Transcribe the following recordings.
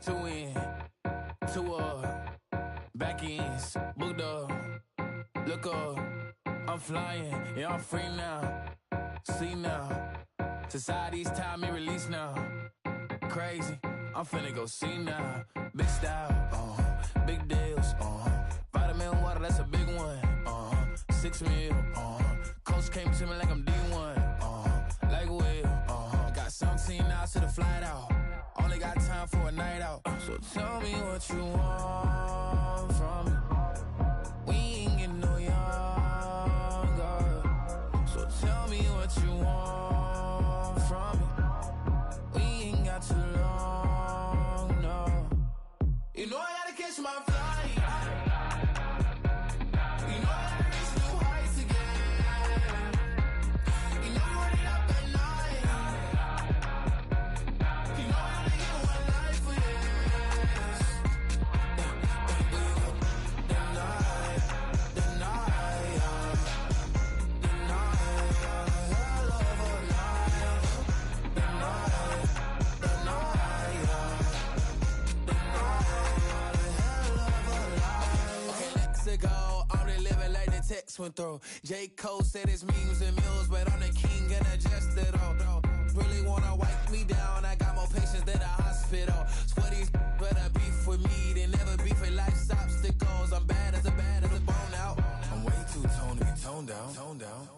two in, two up, back ends, booked up, look up, I'm flying, yeah, I'm free now, see now, society's time me release now, crazy, I'm finna go see now, big style, big deals, vitamin water, that's a big one, 6 mil, coach came to me like I'm D1, like Will, got 17 hours to the flight out, only got time for a night out, so tell me what you want from me, we ain't getting no younger, so tell me what you want from me, we ain't got too long, no, you know I gotta catch my flight. Went through. J. Cole said it's memes and mills, but I'm the king and adjust it all. Really wanna wipe me down, I got more patience than a hospital. Sweaty better beef with me than never beef with life's obstacles. I'm bad as a bone out. I'm way too toned to be toned down.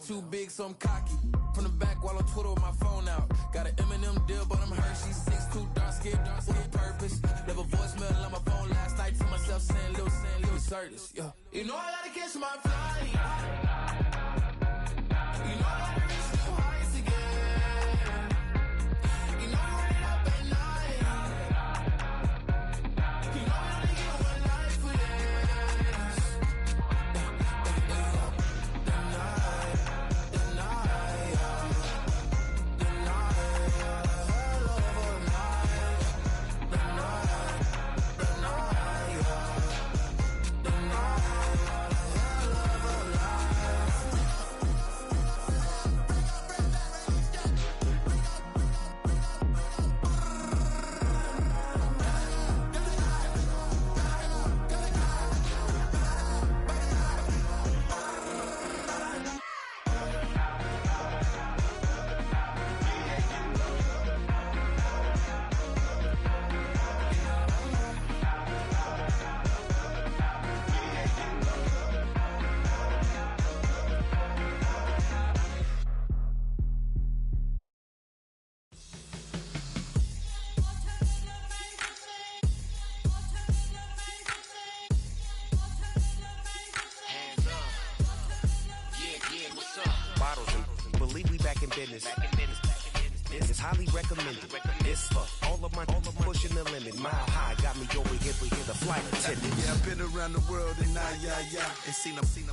Too big, so I'm cocky. From the back while on Twitter with my phone out. Got an Eminem deal, but I'm Hershey's 6'2", dark skin with purpose. Never voicemail on my phone last night to myself saying Lil Curtis, yeah. You know I gotta catch my flight. You know I gotta reach new heights again. You know I'm running up at night. You know I only get one life for this. The night, hell of a night. The night. It's highly recommended. It's for all of my pushing the limit. Mile high got me over here for the flight attendant. Yeah, I've been around the world and and seen a thing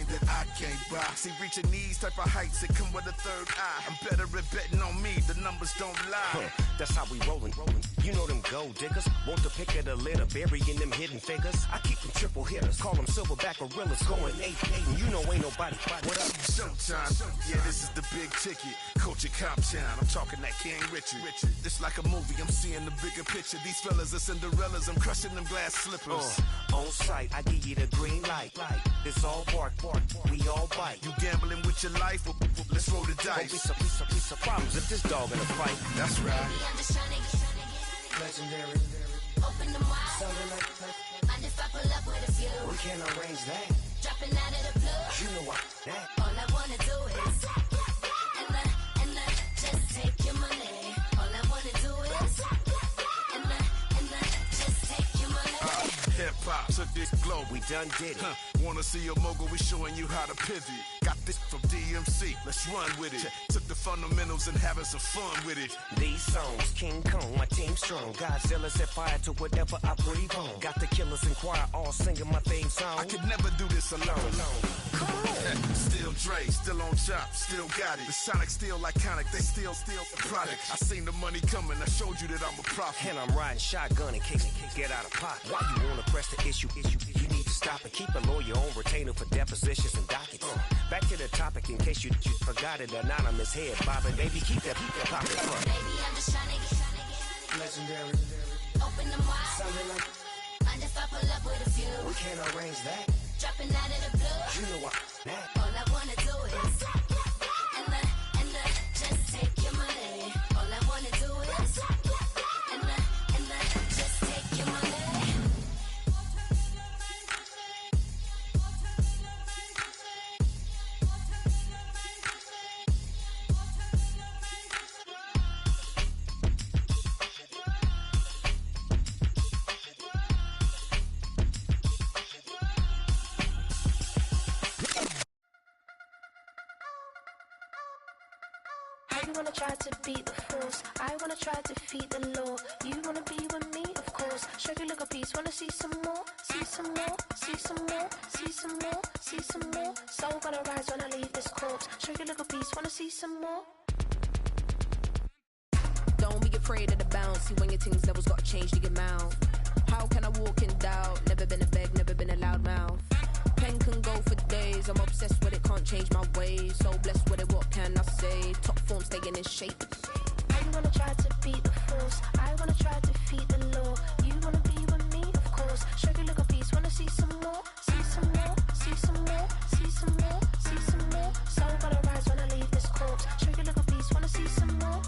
that I can't buy. See, reaching these type of heights, it come with a third eye. I'm better at betting on me, the numbers don't lie. That's how we rollin'. You know them gold diggers, want the pick of the litter, burying them hidden figures. I keep them triple hitters, call them silverback gorillas, going 8-8, and you know ain't nobody. What up? Showtime, yeah, this is the big ticket. Coach at Comptown, I'm talking that King Richard. It's like a movie, I'm seeing the bigger picture. These fellas are Cinderellas, I'm crushing them glass slippers. On sight, I give you the green light. It's all bark, we all bite. You gambling with your life, let's roll the dice. Don't be so problems if this dog in a fight. That's right. I'm just trying to get legendary. Open them wide. Sounding like mind if I pull up with a few? We can't arrange that. Dropping out of the blue. You know what? That. All I wanna do is and I just take your money. All I wanna do is and I just take your money. Hip-hop took this globe, we done did it. Wanna see a mogul, we showing you how to pivot. Got this from DMC, let's run with it. Took the fundamentals and having some fun with it. These songs, King Kong, my team strong. Godzilla set fire to whatever I breathe on. Got the killers in choir all singing my theme song. I could never do this alone. Come on. Still Dre, still on top, still got it. The Sonic still iconic, they still the product. I seen the money coming, I showed you that I'm a prophet. And I'm riding shotgun in case get out of pocket. Why you wanna press the issue? You need to stop and keep a lawyer on retainer for depositions and dockets. Back to the topic in case you forgot it. Anonymous head bobbing, baby, keep that popping. Baby, I'm just trying to get legendary. open them wide. Something like Mind if I pull up with a few? we can't arrange that. Dropping out of the blue. You know what that. All I wanna do is and just take your money. All I wanna do is and just take your money. You wanna try to beat the force, I wanna try to defeat the law. You wanna be with me, of course. Show you look a piece, wanna see some more, see some more, see some more, see some more, see some more. Soul gonna rise when I leave this corpse. Show you look a piece, wanna see some more. Don't be afraid of the bounce. See when your things levels gotta change to your mouth. How can I walk in doubt? Never been a beg, never been a loud mouth. Pen can go for days. I'm obsessed with it, can't change my ways. So blessed with it, what can I say? Top form staying in shape. You wanna try to beat the force, I wanna try to defeat the law. You wanna be with me, of course. Show you look a piece, wanna see some more, see some more, see some more, see some more, see some more. Soul gonna rise when I leave this corpse. Show you look a piece, wanna see some more.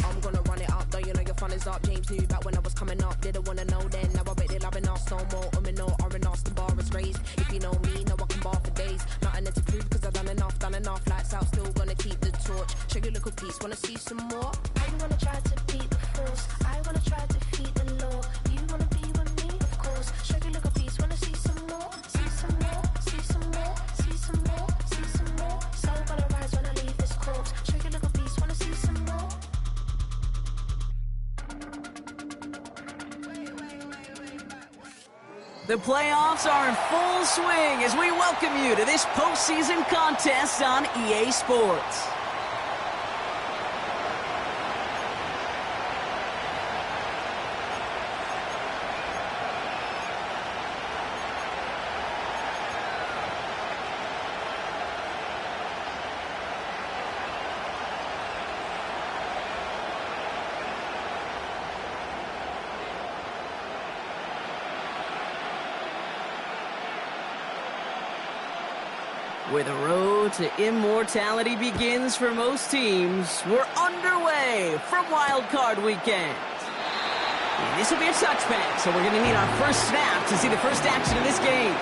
I'm gonna run it up, though you know your fun is up. James knew back when I was coming up, didn't wanna know then. Now I bet they're loving us no more. No, R&R's the bar is raised. If you know me, know I can bar for days. Nothing to prove cause I've done enough. Lights out, still gonna keep the torch. Show you a little piece, wanna see some more? You wanna try to beat the force, I wanna try to defeat the law. You wanna be with me, of course. Show you a little piece, wanna see some more, see some more, see some more, see some more, see some more. Soul gonna rise when I leave this corpse. Show you a little piece, wanna see some more. The playoffs are in full swing as we welcome you to this postseason contest on EA Sports. Where the road to immortality begins for most teams, we're underway from Wild Card Weekend. And this will be a touchback, so we're going to need our first snap to see the first action of this game.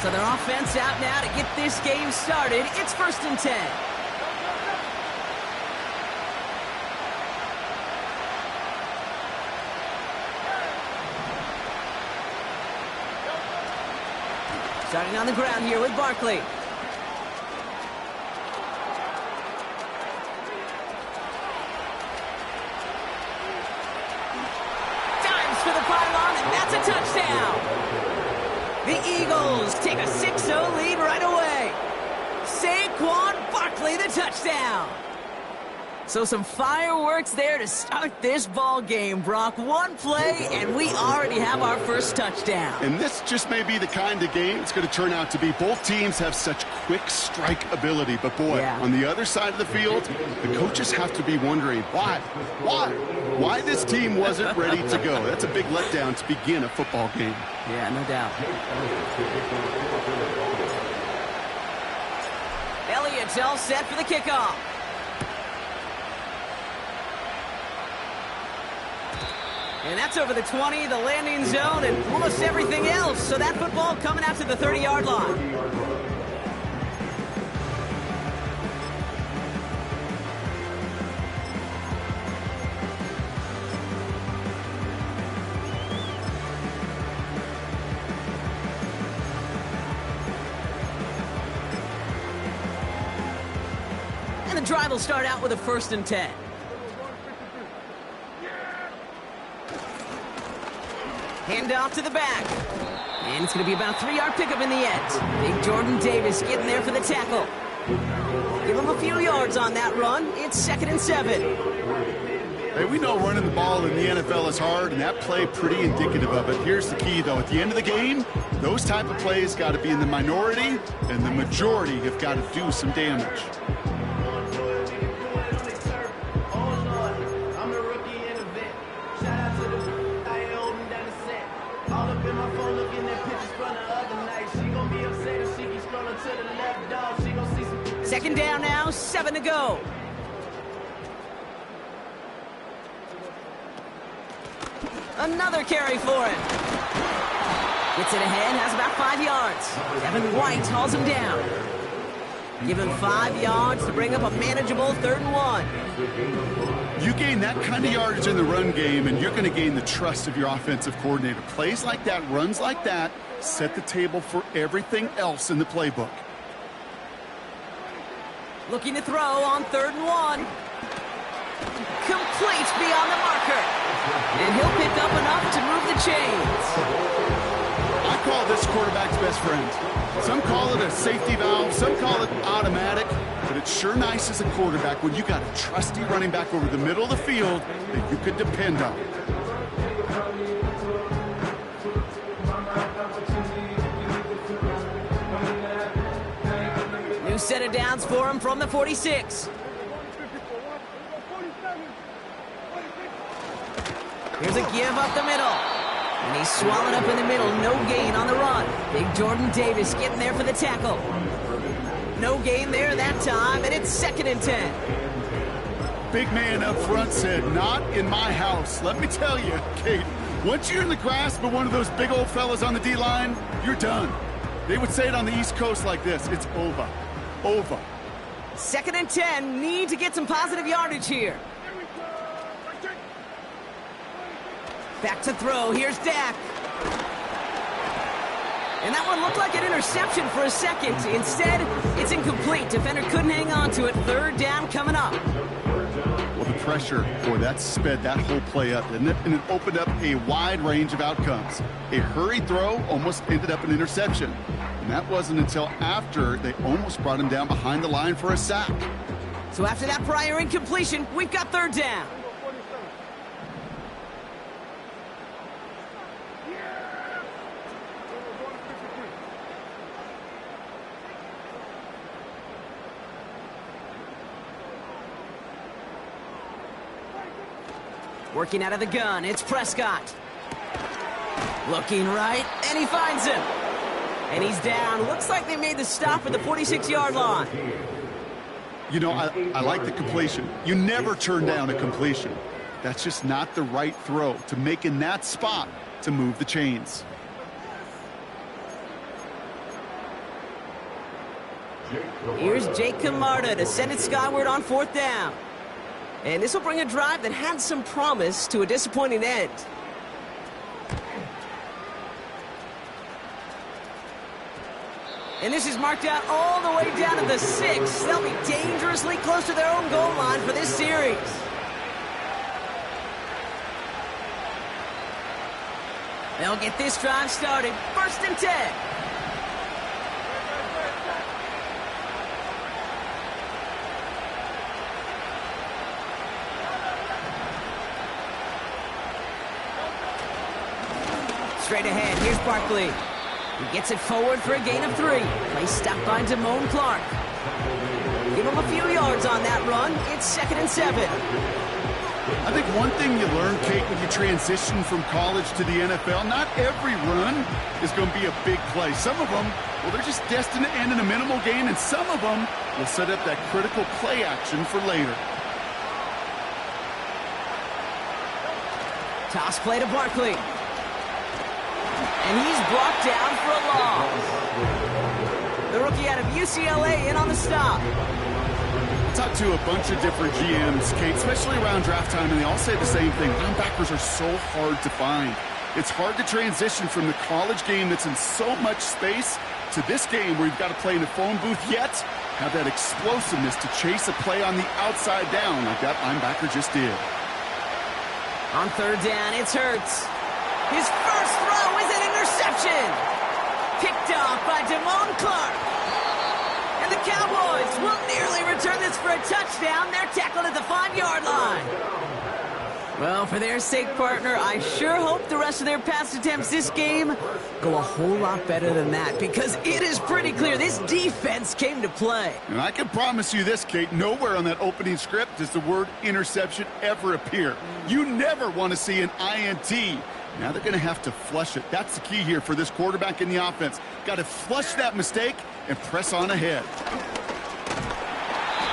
So their offense out now to get this game started. It's 1st and 10. Starting on the ground here with Barkley. Dives for the pylon, and that's a touchdown. The Eagles take a 6-0 lead right away. Saquon Barkley, the touchdown. So some fireworks there to start this ball game, Brock. One play, and we already have our first touchdown. And this just may be the kind of game it's going to turn out to be. Both teams have such quick strike ability. But, boy, on the other side of the field, the coaches have to be wondering, why this team wasn't ready to go. That's a big letdown to begin a football game. Yeah, no doubt. Elliott's all set for the kickoff. And that's over the 20, the landing zone, and almost everything else. So that football coming out to the 30-yard line. And the drive will start out with a 1st and 10. Hand off to the back. And it's going to be about a 3-yard pickup in the end. Big Jordan Davis getting there for the tackle. Give him a few yards on that run. It's 2nd and 7. Hey, we know running the ball in the NFL is hard, and that play pretty indicative of it. Here's the key, though. At the end of the game, those type of plays got to be in the minority, and the majority have got to do some damage. Second down now, 7 to go. Another carry for him. Gets it ahead, has about 5 yards. Evan White hauls him down. Give him 5 yards to bring up a manageable 3rd and 1. You gain that kind of yardage in the run game, and you're going to gain the trust of your offensive coordinator. Plays like that, runs like that, set the table for everything else in the playbook. Looking to throw on 3rd and 1. Complete beyond the marker. And he'll pick up enough to move the chains. I call this quarterback's best friend. Some call it a safety valve, some call it automatic, but it's sure nice as a quarterback when you got a trusty running back over the middle of the field that you could depend on. New set of downs for him from the 46. Here's a give up the middle. And he's swallowed up in the middle. No gain on the run. Big Jordan Davis getting there for the tackle. No gain there that time, and it's 2nd and 10. Big man up front said, not in my house. Let me tell you, Kate, once you're in the grasp of one of those big old fellas on the D-line, you're done. They would say it on the East Coast like this. It's over. Over. 2nd and 10. Need to get some positive yardage here. Back to throw. Here's Dak. And that one looked like an interception for a second. Instead, it's incomplete. Defender couldn't hang on to it. 3rd down coming up. Well, the pressure, boy, that sped that whole play up, didn't it? And it opened up a wide range of outcomes. A hurried throw almost ended up an interception. And that wasn't until after they almost brought him down behind the line for a sack. So after that prior incompletion, we've got 3rd down. Working out of the gun, it's Prescott. Looking right, and he finds him. And he's down. Looks like they made the stop at the 46-yard line. You know, I like the completion. You never turn down a completion. That's just not the right throw to make in that spot to move the chains. Here's Jake Camarda to send it skyward on 4th down. And this will bring a drive that had some promise to a disappointing end. And this is marked out all the way down to the 6. They'll be dangerously close to their own goal line for this series. They'll get this drive started. 1st and 10. Straight ahead, here's Barkley. He gets it forward for a gain of 3. Play stopped by Damone Clark. Give him a few yards on that run. It's 2nd and 7. I think one thing you learn, Kate, when you transition from college to the NFL, not every run is going to be a big play. Some of them, well, they're just destined to end in a minimal gain, and some of them will set up that critical play action for later. Toss play to Barkley. And he's brought down for a loss. The rookie out of UCLA in on the stop. I talked to a bunch of different GMs, Kate, especially around draft time, and they all say the same thing. Linebackers are so hard to find. It's hard to transition from the college game that's in so much space to this game where you've got to play in a phone booth, yet have that explosiveness to chase a play on the outside down like that linebacker just did. On 3rd down, it's Hurts. His first throw is an interception. Picked off by Damone Clark. And the Cowboys will nearly return this for a touchdown. They're tackled at the 5-yard line. Well, for their sake, partner, I sure hope the rest of their pass attempts this game go a whole lot better than that, because it is pretty clear this defense came to play. And I can promise you this, Kate, nowhere on that opening script does the word interception ever appear. You never want to see an INT. Now they're going to have to flush it. That's the key here for this quarterback in the offense. Got to flush that mistake and press on ahead.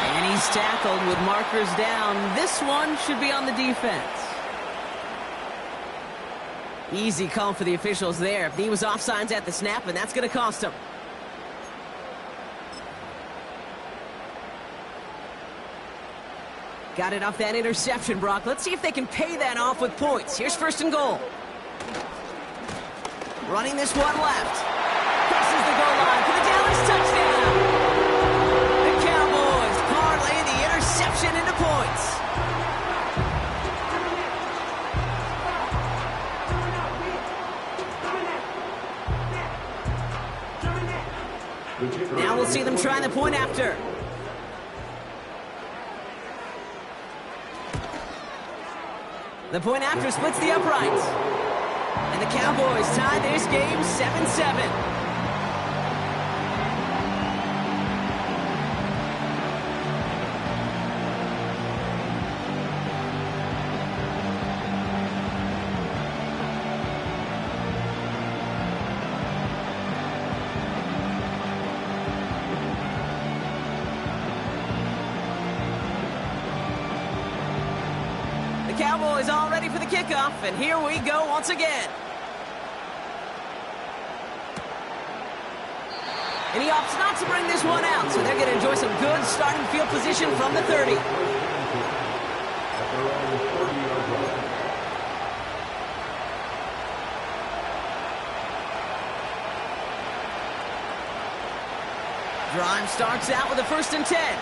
And he's tackled with markers down. This one should be on the defense. Easy call for the officials there. He was offsides at the snap, and that's going to cost him. Got it off that interception, Brock. Let's see if they can pay that off with points. Here's 1st and goal. Running this one left. Crosses the goal line for the Dallas touchdown. The Cowboys parlay the interception into points. Now we'll see them try the point after. The point after splits the uprights. And the Cowboys tie this game 7-7. Cowboys all ready for the kickoff, and here we go once again. And he opts not to bring this one out, so they're going to enjoy some good starting field position from the 30. Drive starts out with a 1st and 10.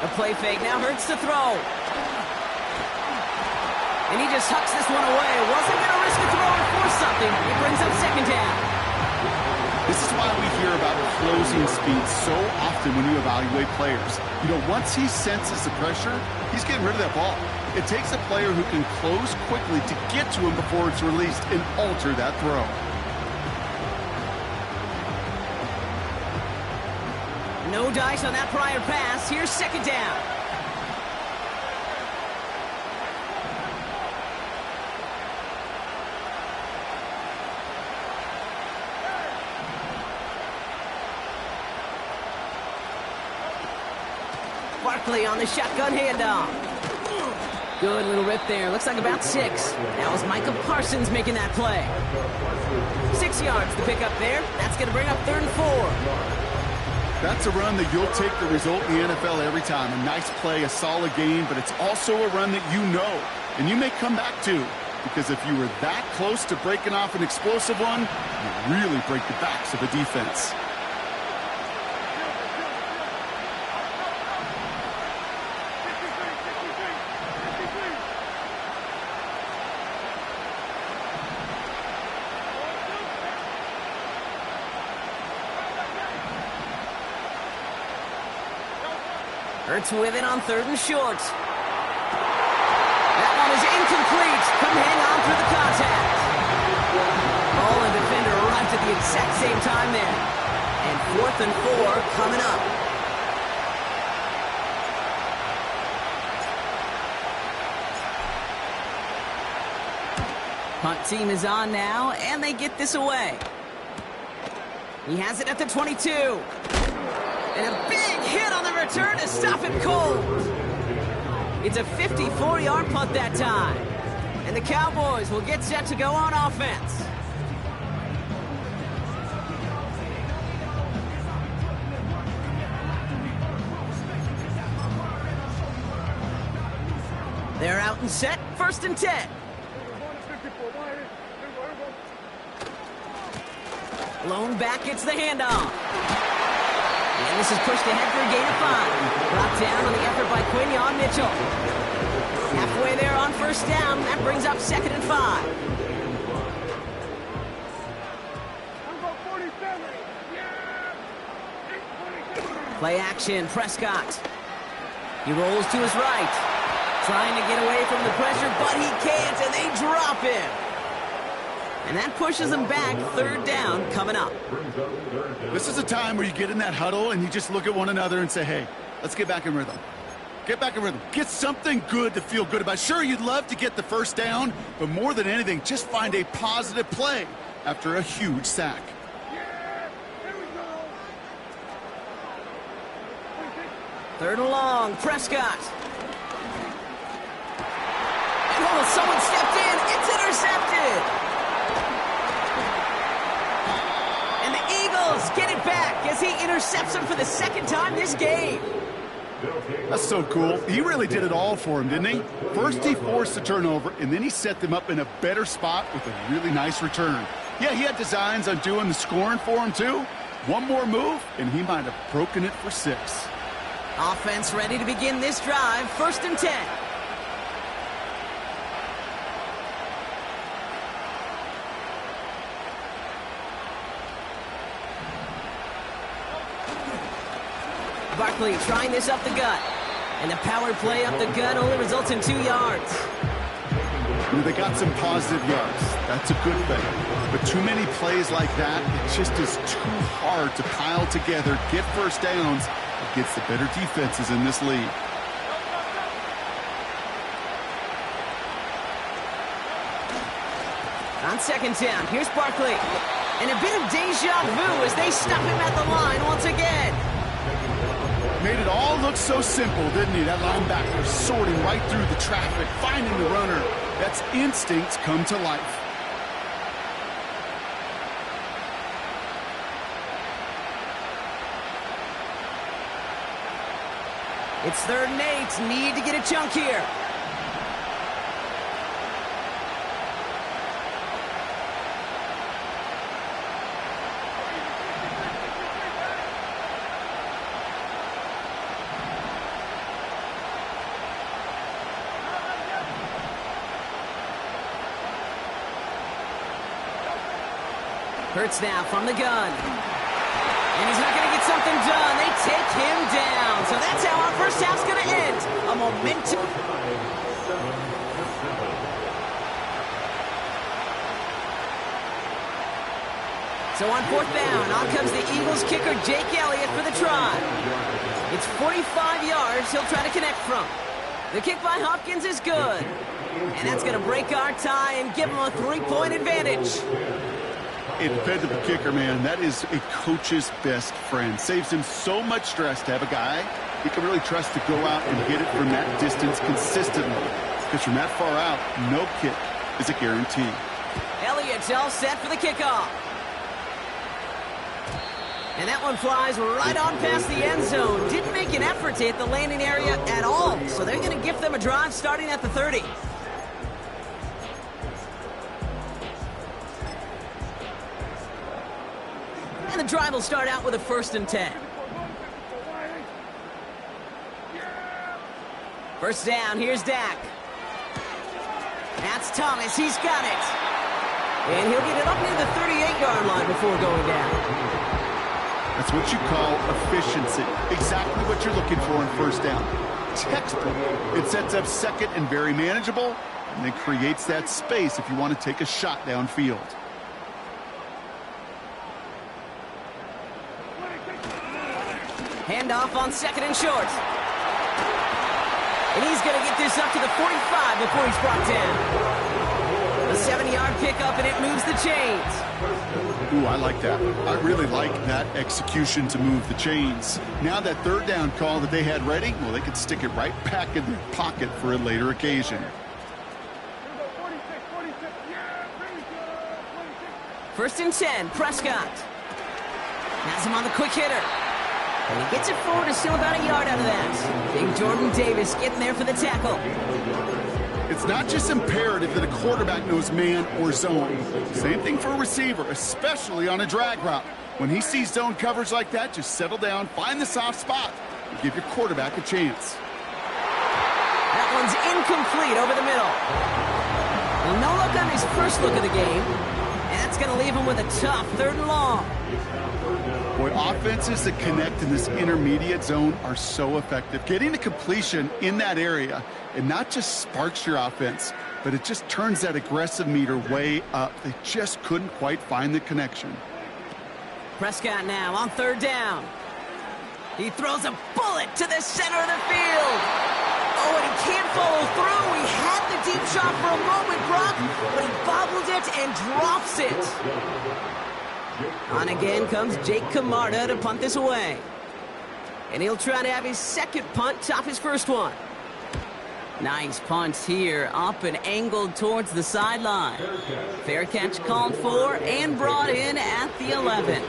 A play fake now hurts to throw. And he just hucks this one away. Wasn't going to risk a throw or force something. It brings up 2nd down. This is why we hear about closing speed so often when you evaluate players. You know, once he senses the pressure, he's getting rid of that ball. It takes a player who can close quickly to get to him before it's released and alter that throw. No dice on that prior pass. Here's 2nd down. Barkley on the shotgun handoff. Good little rip there. Looks like about 6. That was Micah Parsons making that play. 6 yards to pick up there. That's going to bring up 3rd and 4. That's a run that you'll take the result in the NFL every time. A nice play, a solid game, but it's also a run that you know, and you may come back to, because if you were that close to breaking off an explosive one, you really break the backs of a defense. Hurts with it on 3rd and short. That one is incomplete. Couldn't hang on through the contact. Ball and defender arrived at the exact same time there. And 4th and 4 coming up. Punt team is on now, and they get this away. He has it at the 22. And a big hit on the return to stop him cold. It's a 54-yard punt that time. And the Cowboys will get set to go on offense. They're out and set. 1st and 10. Lone back gets the handoff. And this is pushed ahead for a gain of 5. Brought down on the effort by Quinyon Mitchell. Halfway there on 1st down. That brings up 2nd and 5. Play action, Prescott. He rolls to his right. Trying to get away from the pressure, but he can't, and they drop him. And that pushes him back. Third down coming up. This is a time where you get in that huddle and you just look at one another and say, hey, let's get back in rhythm. Get back in rhythm. Get something good to feel good about. Sure, you'd love to get the first down, but more than anything, just find a positive play after a huge sack. Third and long, Prescott. Oh, someone stepped in. It's intercepted. And the Eagles get it back as he intercepts him for the second time this game. That's so cool. He really did it all for him, didn't he? First he forced the turnover, and then he set them up in a better spot with a really nice return. Yeah, he had designs on doing the scoring for him, too. One more move, and he might have broken it for 6. Offense ready to begin this drive. 1st and 10. Barkley trying this up the gut. And the power play up the gut only results in 2 yards. They got some positive yards. That's a good thing. But too many plays like that, it just is too hard to pile together, get first downs against the better defenses in this league. On 2nd down, here's Barkley. And a bit of deja vu as they stop him at the line once again. Made it all look so simple, didn't he? That linebacker sorting right through the traffic, finding the runner. That's instincts come to life. It's 3rd and 8. Need to get a chunk here. Hurts now from the gun. And he's not going to get something done. They take him down. So that's how our first half's going to end. A momentum. So on 4th down, on comes the Eagles kicker, Jake Elliott, for the try. It's 45 yards he'll try to connect from. The kick by Hopkins is good. And that's going to break our tie and give him a 3-point advantage. A dependable kicker, man. That is a coach's best friend. Saves him so much stress to have a guy he can really trust to go out and hit it from that distance consistently. Because from that far out, no kick is a guarantee. Elliott's all set for the kickoff. And that one flies right on past the end zone. Didn't make an effort to hit the landing area at all. So they're going to give them a drive starting at the 30. And the drive will start out with a 1st and 10. 1st down, here's Dak. That's Thomas, he's got it. And he'll get it up near the 38-yard line before going down. That's what you call efficiency. Exactly what you're looking for in 1st down. Textbook. It sets up 2nd and very manageable, and then creates that space if you want to take a shot downfield. Handoff on 2nd and short. And he's going to get this up to the 45 before he's brought down. A 7-yard pickup, and it moves the chains. Ooh, I like that. I really like that execution to move the chains. Now that 3rd down call that they had ready, well, they could stick it right back in their pocket for a later occasion. 1st and 10, Prescott. Has him on the quick hitter. And he gets it forward to steal about a yard out of that. Big Jordan Davis getting there for the tackle. It's not just imperative that a quarterback knows man or zone. Same thing for a receiver, especially on a drag route. When he sees zone coverage like that, just settle down, find the soft spot, and give your quarterback a chance. That one's incomplete over the middle. Well, no look on his first look of the game. And that's going to leave him with a tough 3rd and long. Boy, offenses that connect in this intermediate zone are so effective. Getting a completion in that area, it not just sparks your offense, but it just turns that aggressive meter way up. They just couldn't quite find the connection. Prescott now on third down. He throws a bullet to the center of the field. Oh, and he can't follow through. He had the deep shot for a moment, Brock, but he bobbled it and drops it. On again comes Jake Camarda to punt this away. And he'll try to have his second punt top his first one. Nice punt here, up and angled towards the sideline. Fair catch called for and brought in at the 11.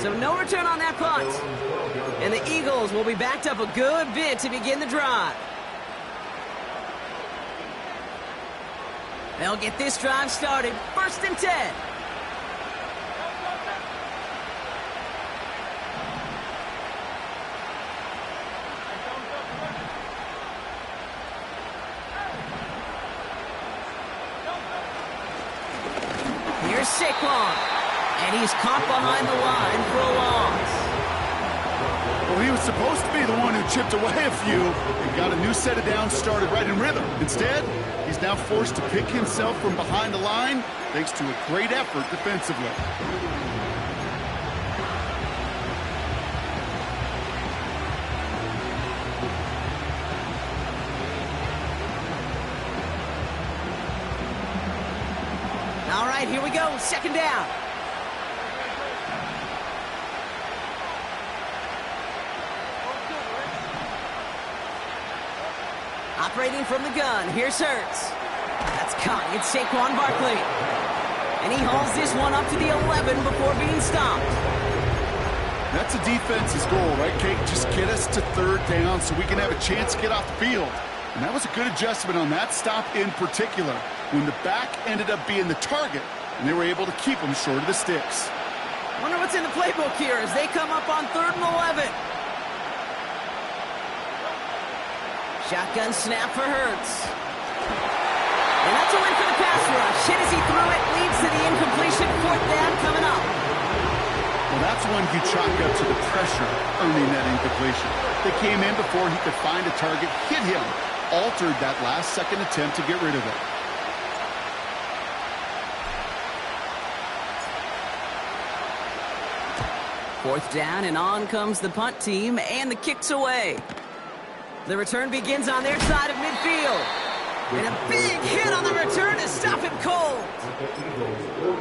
So no return on that punt. And the Eagles will be backed up a good bit to begin the drive. They'll get this drive started, 1st and 10. Here's Saquon, and he's caught behind the line for a loss. Well, he was supposed to be the one who chipped away a few and got a new set of downs started right in rhythm. Instead, he's now forced to pick himself from behind the line thanks to a great effort defensively. All right, here we go, 2nd down. Operating from the gun, here's Hurts. That's caught, it's Saquon Barkley. And he hauls this one up to the 11 before being stopped. That's a defense's goal, right, Kate? Just get us to 3rd down so we can have a chance to get off the field. And that was a good adjustment on that stop in particular, when the back ended up being the target, and they were able to keep him short of the sticks. Wonder what's in the playbook here as they come up on 3rd and 11. Shotgun snap for Hurts. And that's a win for the pass rush. Hit as he threw it, leads to the incompletion. 4th down coming up. Well, that's one you chalk up to the pressure earning that incompletion. They came in before he could find a target, hit him, altered that last-second attempt to get rid of it. Fourth down, and on comes the punt team, and the kick's away. The return begins on their side of midfield. And a big hit on the return to stop him cold.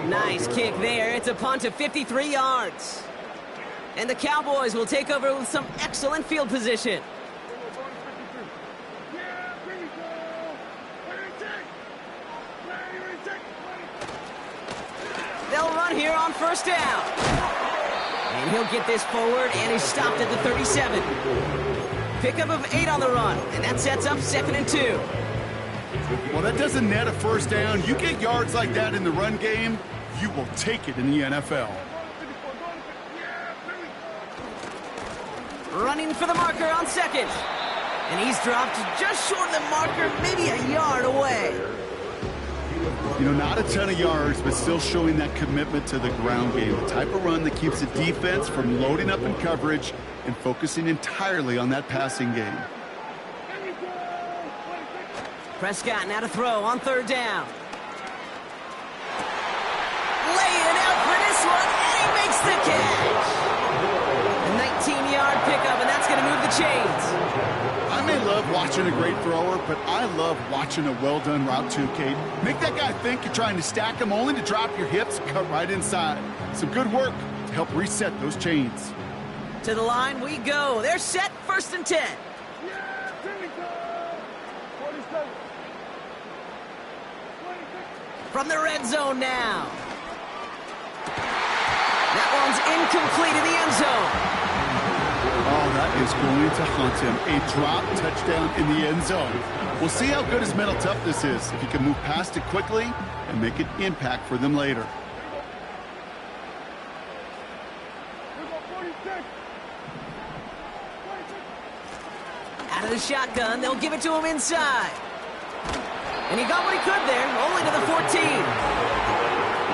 Nice kick there. It's a punt of 53 yards. And the Cowboys will take over with some excellent field position. They'll run here on 1st down. And he'll get this forward, and he's stopped at the 37. Pickup of 8 on the run, and that sets up 2nd and 2. Well, that doesn't net a 1st down. You get yards like that in the run game, you will take it in the NFL. Running for the marker on 2nd. And he's dropped just short of the marker, maybe a yard away. You know, not a ton of yards, but still showing that commitment to the ground game. The type of run that keeps the defense from loading up in coverage and focusing entirely on that passing game. Prescott now to throw on 3rd down. Laying it out for this one, and he makes the catch. A 19-yard pickup, and that's going to move the chains. I may love watching a great thrower, but I love watching a well-done route too, Kate. Make that guy think you're trying to stack him only to drop your hips and cut right inside. Some good work to help reset those chains. To the line we go. They're set, 1st and 10. From the red zone now. That one's incomplete in the end zone. Oh, that is going to haunt him. A drop touchdown in the end zone. We'll see how good his mental toughness is, if he can move past it quickly and make an impact for them later. Out of the shotgun, they'll give it to him inside. And he got what he could there, only to the 14.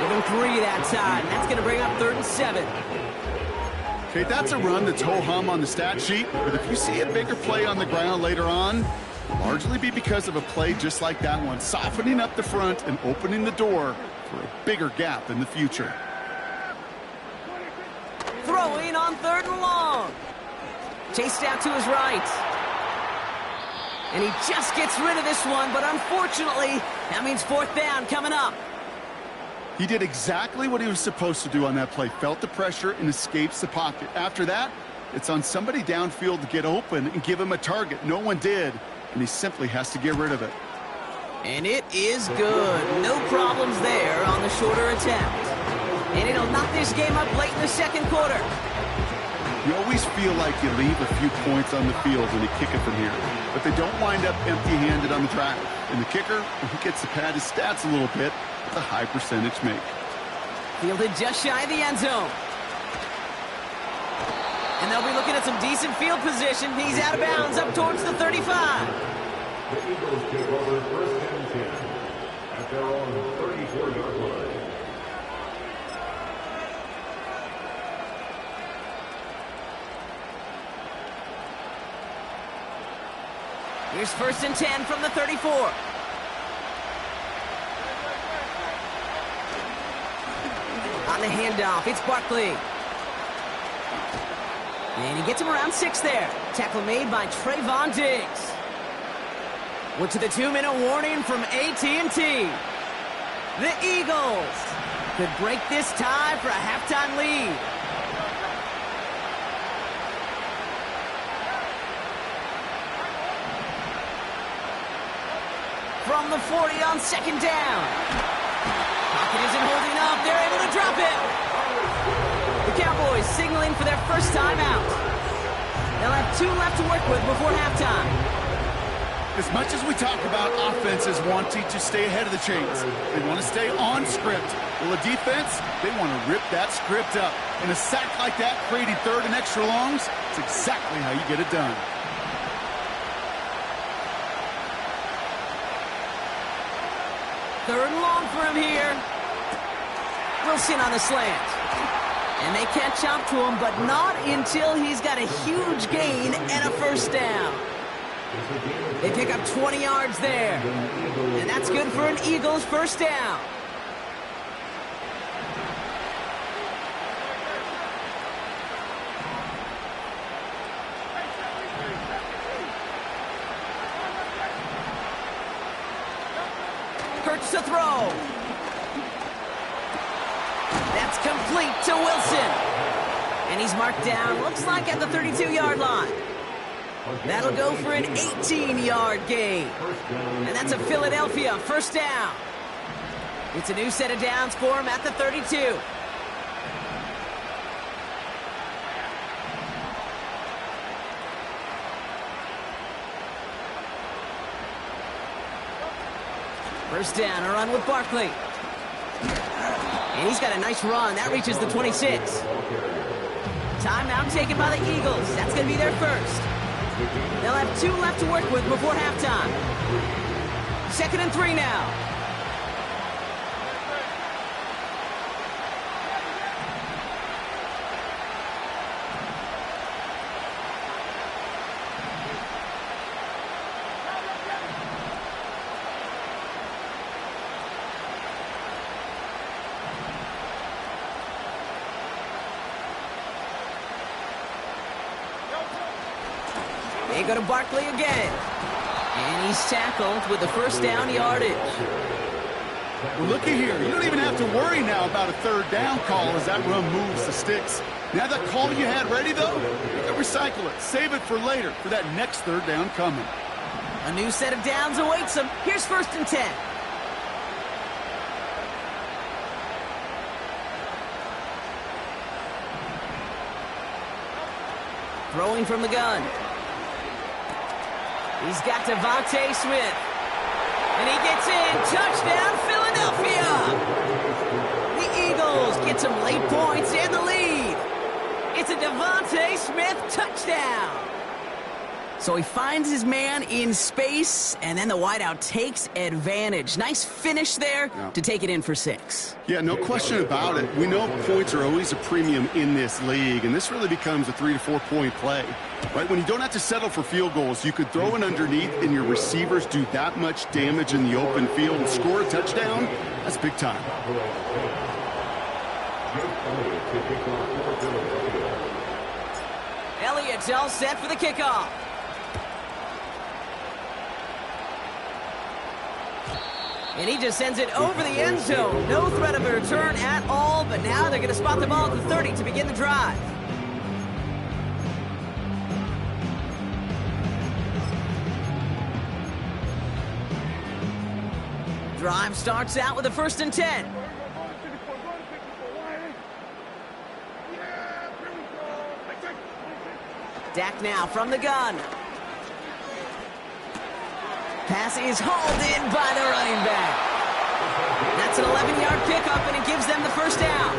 Give him 3 that time. That's going to bring up 3rd and 7. Okay, that's a run that's ho-hum on the stat sheet, but if you see a bigger play on the ground later on, it'll largely be because of a play just like that one, softening up the front and opening the door for a bigger gap in the future. Throwing on 3rd and long. Chased out to his right. And he just gets rid of this one, but unfortunately, that means 4th down coming up. He did exactly what he was supposed to do on that play. Felt the pressure and escapes the pocket. After that, it's on somebody downfield to get open and give him a target. No one did, and he simply has to get rid of it. And it is good. No problems there on the shorter attempt. And it'll knock this game up late in the 2nd quarter. You always feel like you leave a few points on the field when you kick it from here, but they don't wind up empty-handed on the drive. And the kicker, he gets to pad his stats a little bit with a high percentage make. Fielded just shy of the end zone. And they'll be looking at some decent field position. He's out of bounds up towards the 35. The Eagles take over 1st and 10 at their own 34-yard line. Here's 1st and 10 from the 34. On the handoff, it's Barkley. And he gets him around 6 there. Tackle made by Trayvon Diggs. We're to the 2-minute warning from AT&T. The Eagles could break this tie for a halftime lead. From the 40 on 2nd down. Pocket isn't holding up. They're able to drop it. The Cowboys signaling for their first time out. They'll have 2 left to work with before halftime. As much as we talk about offenses wanting to stay ahead of the chains, they want to stay on script. Well, the defense, they want to rip that script up. And a sack like that, creating 3rd and extra longs, it's exactly how you get it done. Third and long for him here. Wilson on the slant. And they catch up to him, but not until he's got a huge gain and a 1st down. They pick up 20 yards there. And that's good for an Eagles 1st down. Hurts to throw. That's complete to Wilson. And he's marked down, looks like at the 32-yard line. That'll go for an 18-yard gain. And that's a Philadelphia 1st down. It's a new set of downs for him at the 32. First down, a run with Barkley. And he's got a nice run. That reaches the 26. Timeout taken by the Eagles. That's going to be their first. They'll have 2 left to work with before halftime. 2nd and 3 now. They go to Barkley again. And he's tackled with the 1st down yardage. Well, looky here. You don't even have to worry now about a 3rd down call as that run moves the sticks. Now that call you had ready, though, you can recycle it. Save it for later for that next 3rd down coming. A new set of downs awaits him. Here's 1st and 10. Throwing from the gun. He's got Devontae Smith. And he gets in. Touchdown, Philadelphia! The Eagles get some late points and the lead. It's a Devontae Smith touchdown. So he finds his man in space, and then the wideout takes advantage. Nice finish there to take it in for 6. Yeah, no question about it. We know points are always a premium in this league, and this really becomes a 3 to 4 point play. Right, when you don't have to settle for field goals, you could throw it underneath and your receivers do that much damage in the open field and score a touchdown. That's big time. Elliott's all set for the kickoff. And he just sends it over the end zone. No threat of a return at all, but now they're going to spot the ball at the 30 to begin the drive. Drive starts out with a 1st and 10. Dak now from the gun. Pass is hauled in by the running back. That's an 11-yard pickup, and it gives them the 1st down.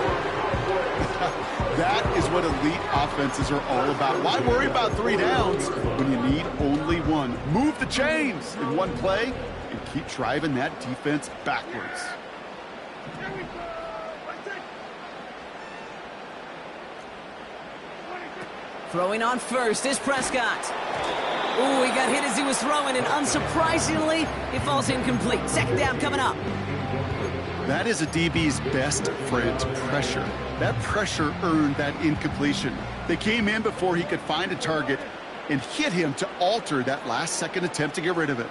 That is what elite offenses are all about. Why worry about 3 downs when you need only 1? Move the chains in one play and keep driving that defense backwards. Throwing on first is Prescott. Ooh, he got hit as he was throwing, and unsurprisingly, it falls incomplete. 2nd down coming up. That is a DB's best friend, pressure. That pressure earned that incompletion. They came in before he could find a target and hit him to alter that last-second attempt to get rid of it.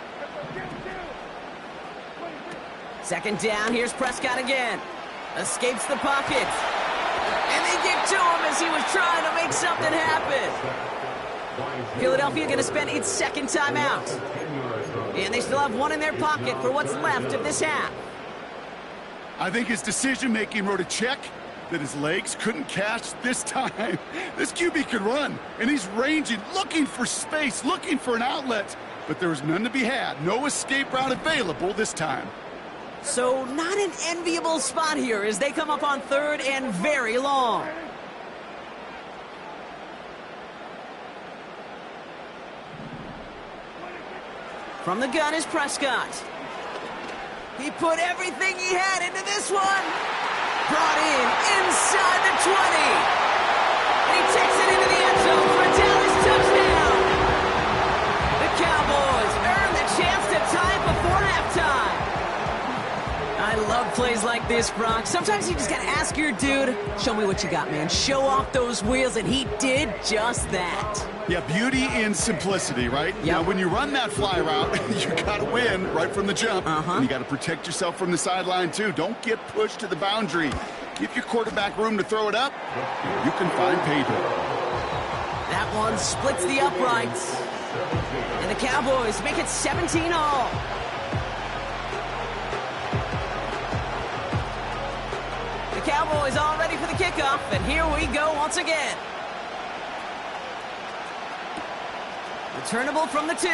2nd down, here's Prescott again. Escapes the pocket. And they get to him as he was trying to make something happen. Philadelphia going to spend its 2nd timeout. And they still have 1 in their pocket for what's left of this half. I think his decision-making wrote a check that his legs couldn't catch this time. This QB can run, and he's ranging, looking for space, looking for an outlet. But there was none to be had. No escape route available this time. So not an enviable spot here as they come up on 3rd and very long. From the gun is Prescott. He put everything he had into this one. Brought in inside the 20. And he takes it into the end zone for a Dallas touchdown. The Cowboys earn the chance to tie it before halftime. I love plays like this, Brock. Sometimes you just gotta ask your dude, show me what you got, man. Show off those wheels, and he did just that. Yeah, beauty in simplicity, right? Yep. Now, when you run that fly route, you got to win right from the jump. And you got to protect yourself from the sideline, too. Don't get pushed to the boundary. Give your quarterback room to throw it up. You can find pay dirt. That one splits the uprights. And the Cowboys make it 17-all. The Cowboys all ready for the kickoff, and here we go once again. Returnable from the 2.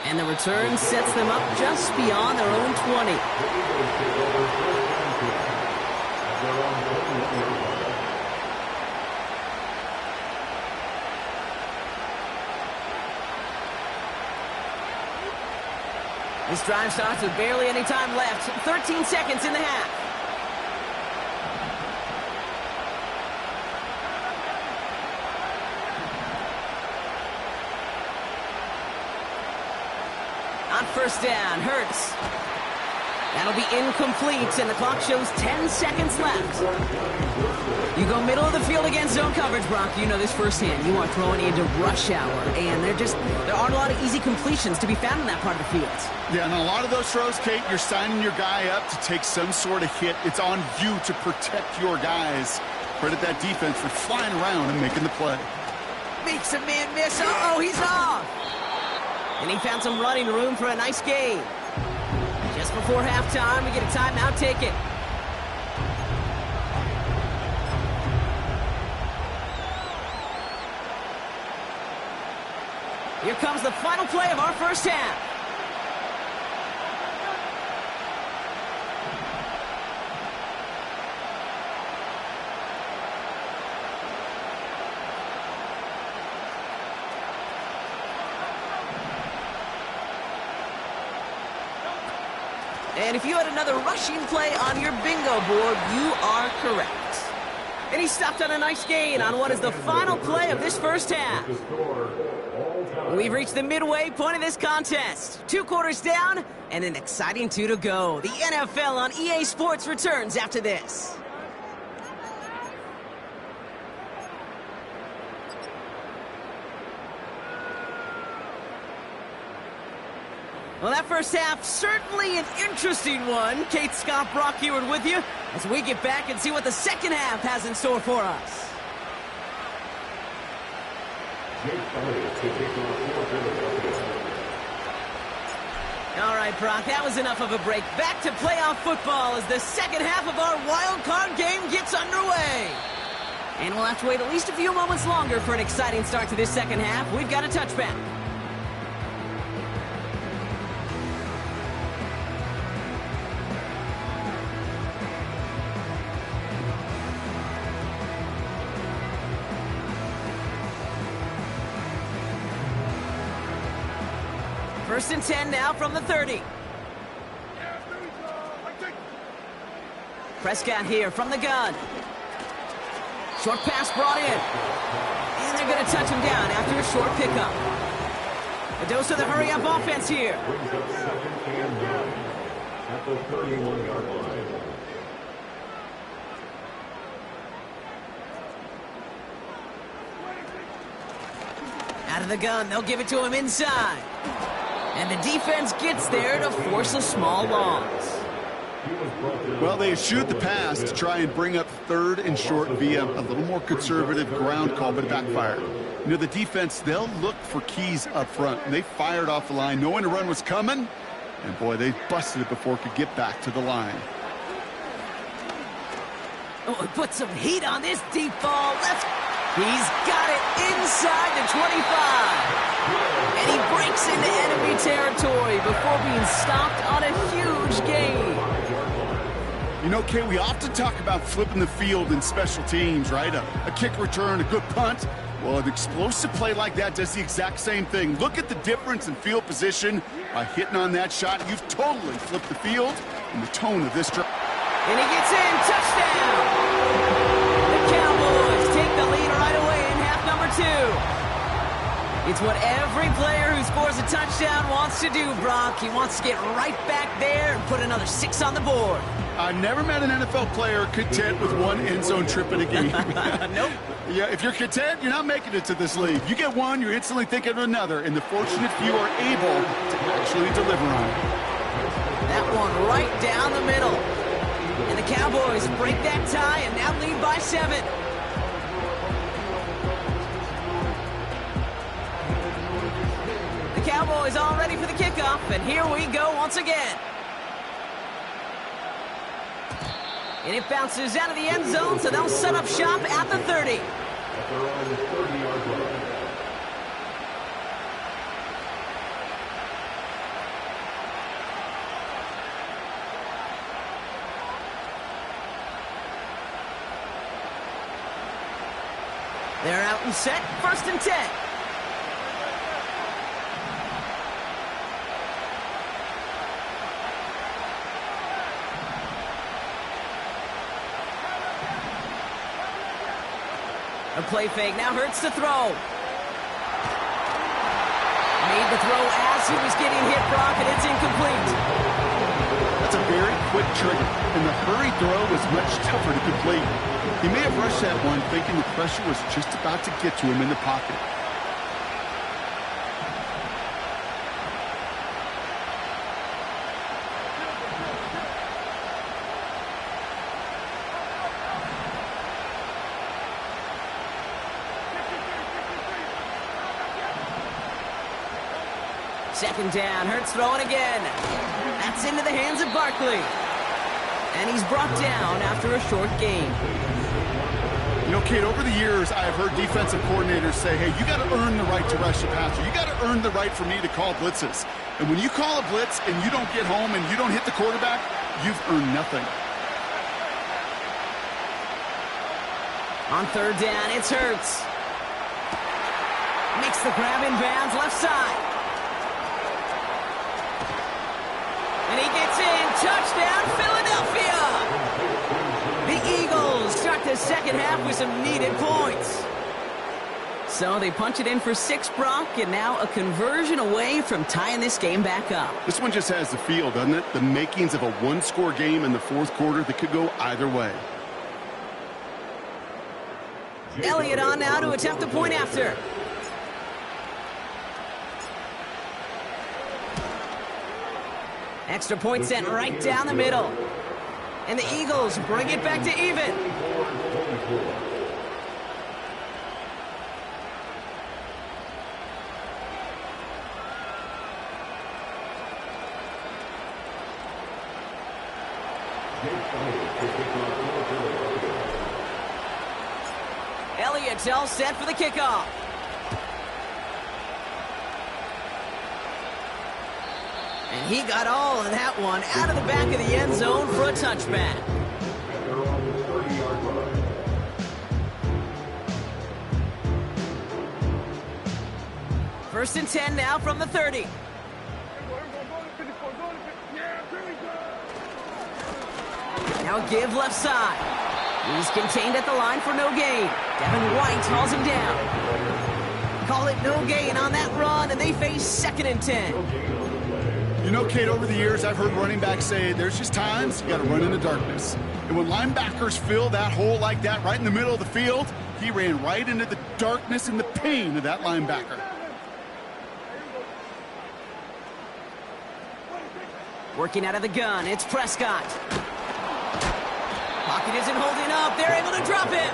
And the return sets them up just beyond their own 20. This drive starts with barely any time left. 13 seconds in the half. On 1st down, Hurts. That'll be incomplete, and the clock shows 10 seconds left. You go middle of the field against zone coverage, Brock. You know this firsthand. You are throwing into rush hour, and there aren't a lot of easy completions to be found in that part of the field. Yeah, and a lot of those throws, Kate, you're signing your guy up to take some sort of hit. It's on you to protect your guys. Credit that defense for flying around and making the play. Makes a man miss. Uh-oh, he's off. And he found some running room for a nice gain. Just before halftime, we get a timeout ticket. Here comes the final play of our 1st half. And if you had another rushing play on your bingo board, you are correct. And he stopped on a nice gain on what is the final play of this first half. We've reached the midway point of this contest. 2 quarters down and an exciting 2 to go. The NFL on EA Sports returns after this. Well, that first half, certainly an interesting one. Kate, Scott, Brock Heward with you as we get back and see what the second half has in store for us. All right, Brock, that was enough of a break. Back to playoff football as the second half of our wild card game gets underway. And we'll have to wait at least a few moments longer for an exciting start to this second half. We've got a touchback. First and 10 now from the 30. Prescott here from the gun. Short pass brought in. And they're going to touch him down after a short pickup. A dose of the hurry-up offense here. Brings up 2nd and 9 at the 31-yard line. Out of the gun, they'll give it to him inside. And the defense gets there to force a small loss. Well, they eschewed the pass to try and bring up 3rd and short via a little more conservative ground call, but it backfired. You know, the defense, they'll look for keys up front. And they fired off the line, knowing the run was coming. And, boy, they busted it before it could get back to the line. Oh, put some heat on this deep ball. He's got it inside the 25. And he breaks into enemy territory before being stopped on a huge gain. You know, Kay, we often talk about flipping the field in special teams, right? A kick return, a good punt. Well, an explosive play like that does the exact same thing. Look at the difference in field position by hitting on that shot. You've totally flipped the field and the tone of this drive. And he gets in. Touchdown! The Cowboys take the lead right away in half number 2. It's what every player who scores a touchdown wants to do, Brock. He wants to get right back there and put another 6 on the board. I've never met an NFL player content with one end zone trip in a game. Nope. Yeah, if you're content, you're not making it to this league. You get one, you're instantly thinking of another, and the fortunate few are able to actually deliver on it. That one right down the middle. And the Cowboys break that tie and now lead by 7. The Cowboys all ready for the kickoff, and here we go once again. And it bounces out of the end zone, so they'll set up shop at the 30. At their own 30-yard line. They're out and set, 1st and 10. A play fake, now Hurts to throw. Made the throw as he was getting hit, Brock, and it's incomplete. That's a very quick trigger, and the hurry throw was much tougher to complete. He may have rushed that one thinking the pressure was just about to get to him in the pocket. Second down, Hurts throwing again. That's into the hands of Barkley. And he's brought down after a short gain. You know, Kate, over the years, I've heard defensive coordinators say, hey, you got to earn the right to rush the passer. You got to earn the right for me to call blitzes. And when you call a blitz and you don't get home and you don't hit the quarterback, you've earned nothing. On 3rd down, it's Hurts. Makes the grab in bounds left side. And he gets in. Touchdown, Philadelphia! The Eagles start the second half with some needed points. So they punch it in for 6, Brock, and now a conversion away from tying this game back up. This one just has the feel, doesn't it? The makings of a one-score game in the fourth quarter that could go either way. Elliott on now to attempt the point after. Extra point sent right down the middle. And the Eagles bring it back to even. Elliott's all set for the kickoff. And he got all of that one out of the back of the end zone for a touchback. First and 10 now from the 30. Now a give left side. He's contained at the line for no gain. Devin White hauls him down. Call it no gain on that run, and they face 2nd and 10. You know, Kate, over the years, I've heard running backs say there's just times you got to run in the darkness. And when linebackers fill that hole like that right in the middle of the field, he ran right into the darkness and the pain of that linebacker. Working out of the gun, it's Prescott. Pocket isn't holding up. They're able to drop him.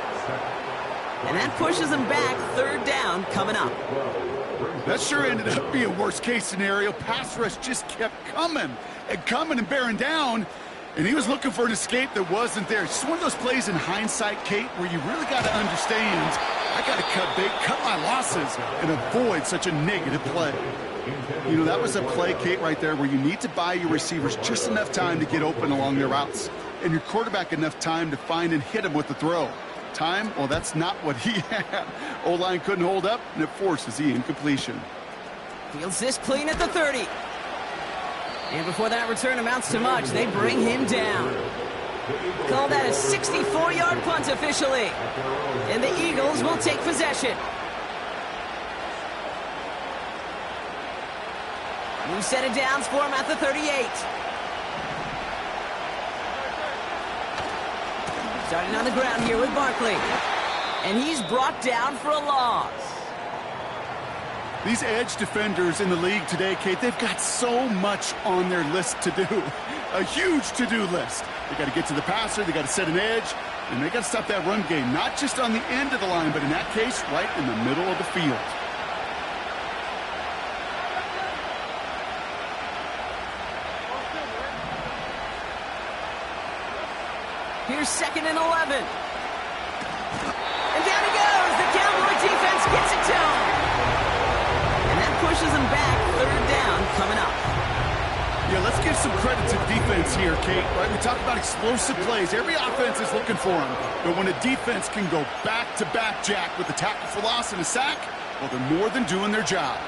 And that pushes them back. 3rd down coming up. That sure ended up being worst-case scenario. Pass rush just kept coming and bearing down. And he was looking for an escape that wasn't there. It's just one of those plays in hindsight, Kate, where you really got to understand, I got to cut bait, cut my losses, and avoid such a negative play. You know, that was a play, Kate, right there where you need to buy your receivers just enough time to get open along their routes. And your quarterback enough time to find and hit him with the throw. Time? Well, that's not what he had. O-line couldn't hold up, and it forces the incompletion. Fields this clean at the 30. And before that return amounts to much, they bring him down. Call that a 64-yard punt officially. And the Eagles will take possession. New set of downs for him at the 38. Starting on the ground here with Barkley. And he's brought down for a loss. These edge defenders in the league today, Kate, they've got so much on their list to do. A huge to-do list. They got to get to the passer, they got to set an edge, and they got to stop that run game. Not just on the end of the line, but in that case, right in the middle of the field. Here's 2nd and 11. And down he goes. The Cowboy defense gets it to him. And that pushes them back. 3rd down coming up. Yeah, let's give some credit to the defense here, Kate. Right? We talk about explosive plays. Every offense is looking for them. But when a defense can go back-to-back, Jack, with a tackle for loss and a sack, well, they're more than doing their job.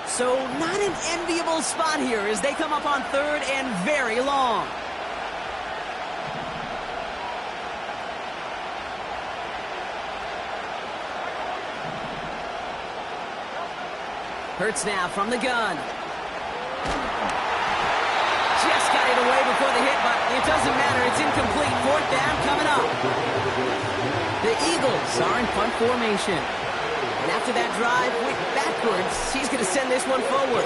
So not an enviable spot here as they come up on 3rd and very long. Hurts now from the gun. Just got it away before the hit, but it doesn't matter. It's incomplete. 4th down coming up. The Eagles are in punt formation. And after that drive went backwards, he's going to send this one forward.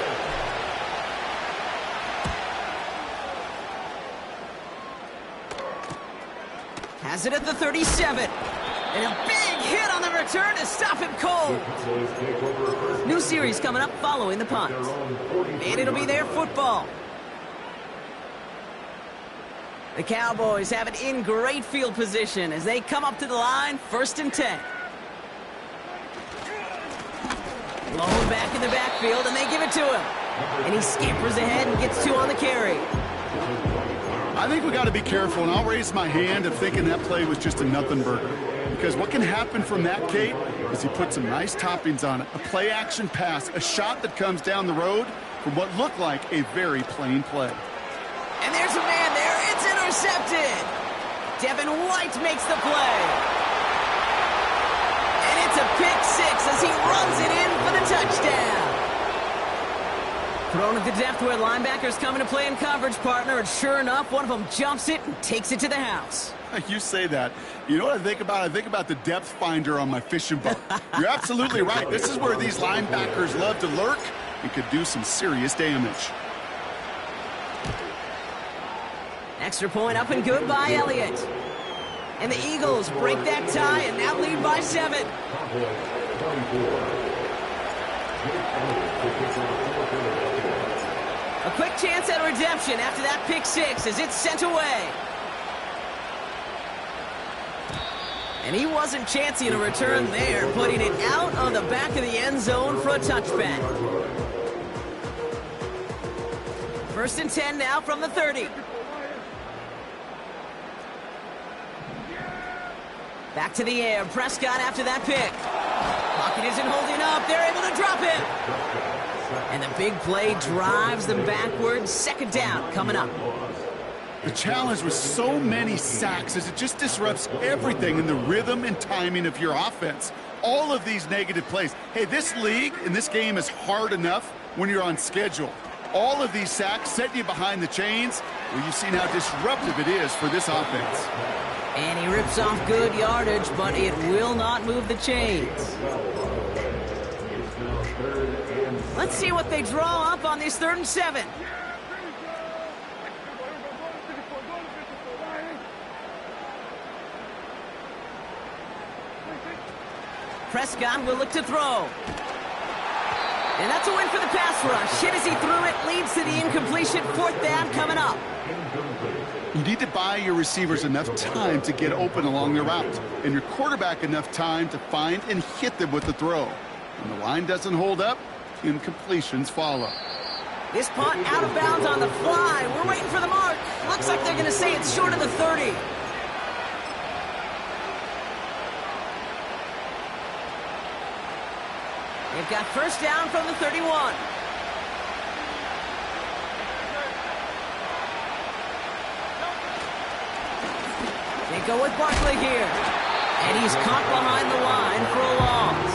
Has it at the 37. And a big hit on the return to stop him cold. New series coming up following the punt. And it'll be their football. The Cowboys have it in great field position as they come up to the line, 1st and 10. Blown back in the backfield, and they give it to him. And he scampers ahead and gets 2 on the carry. I think we got to be careful, and I'll raise my hand of thinking that play was just a nothing burger. Because what can happen from that, Kate, is he put some nice toppings on it. A play-action pass, a shot that comes down the road from what looked like a very plain play. And there's a man there. It's intercepted. Devin White makes the play. And it's a pick 6 as he runs it in for the touchdown. Thrown at the depth where linebackers come into play in coverage, partner, and sure enough, one of them jumps it and takes it to the house. You say that. You know what I think about? I think about the depth finder on my fishing boat. You're absolutely right. This is where these linebackers love to lurk and could do some serious damage. Extra point up and good by Elliott. And the Eagles break that tie and now lead by 7. A quick chance at redemption after that pick 6 as it's sent away. And he wasn't chancy in a return there, putting it out on the back of the end zone for a touchback. 1st and 10 now from the 30. Back to the air. Prescott after that pick. Pocket isn't holding up. They're able to drop it. And the big play drives them backwards. 2nd down coming up. The challenge with so many sacks is it just disrupts everything in the rhythm and timing of your offense. All of these negative plays. Hey, this league and this game is hard enough when you're on schedule. All of these sacks set you behind the chains. Well, you've seen how disruptive it is for this offense. And he rips off good yardage, but it will not move the chains. Let's see what they draw up on this 3rd and 7. Prescott will look to throw. And that's a win for the pass rush. Hit as he threw it, leads to the incompletion. 4th down coming up. You need to buy your receivers enough time to get open along their route, and your quarterback enough time to find and hit them with the throw. When the line doesn't hold up, incompletions follow. This punt out of bounds on the fly. We're waiting for the mark. Looks like they're going to say it's short of the 30. They've got 1st down from the 31. They go with Barkley here. And he's caught behind the line for a loss.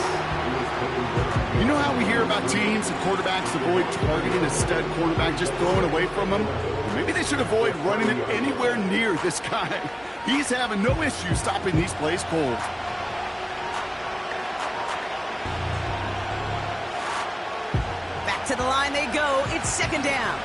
You know how we hear about teams and quarterbacks avoid targeting a stud quarterback, just throwing away from him? Maybe they should avoid running it anywhere near this guy. He's having no issue stopping these plays cold. Back to the line they go. It's 2nd down.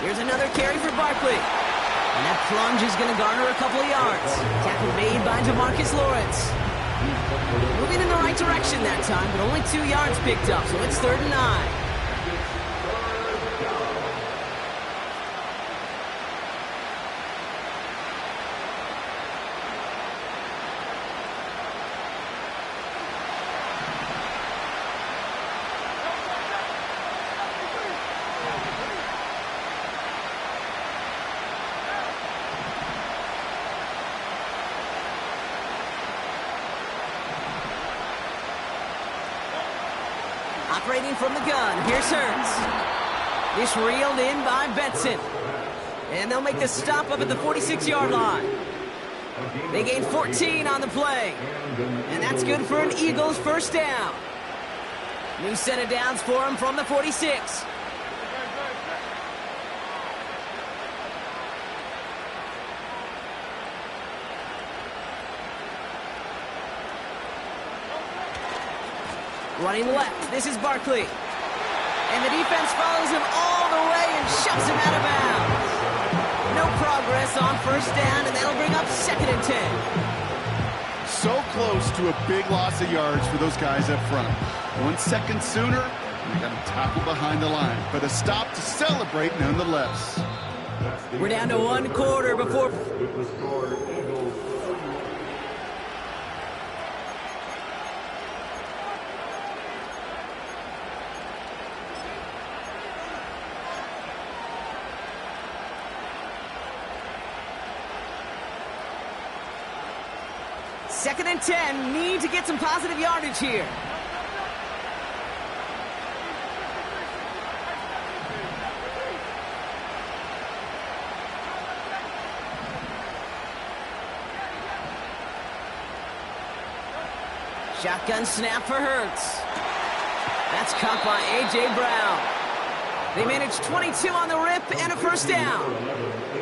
Here's another carry for Barkley. And that plunge is going to garner a couple of yards. Tackle made by DeMarcus Lawrence. Moving in the right direction that time, but only 2 yards picked up, so it's 3rd and 9. Operating from the gun, here's Hurts. This reeled in by Benson. And they'll make the stop up at the 46-yard line. They gain 14 on the play. And that's good for an Eagles 1st down. New set of downs for him from the 46. Running left, this is Barkley. And the defense follows him all the way and shoves him out of bounds. No progress on 1st down, and that'll bring up 2nd and 10. So close to a big loss of yards for those guys up front. 1 second sooner, and they got to tackle behind the line. But a stop to celebrate nonetheless. We're down to 1 quarter before... 2nd and 10. Need to get some positive yardage here. Shotgun snap for Hurts. That's caught by A.J. Brown. They managed 22 on the rip and a first down.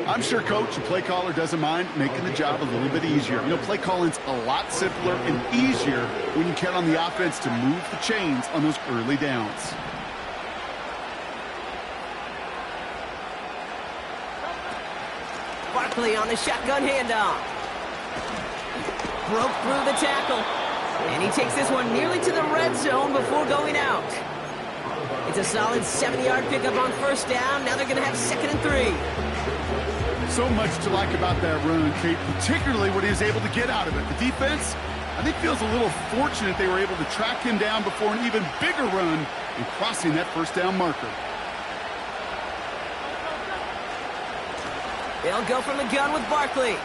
I'm sure Coach, the play caller, doesn't mind making the job a little bit easier. You know, play calling's a lot simpler and easier when you count on the offense to move the chains on those early downs. Barkley on the shotgun handoff. Broke through the tackle. And he takes this one nearly to the red zone before going out. It's a solid 70-yard pickup on first down. Now they're going to have 2nd and 3. So much to like about that run, Kate, particularly what he was able to get out of it. The defense, I think, feels a little fortunate they were able to track him down before an even bigger run and crossing that first down marker. They'll go from the gun with Barkley.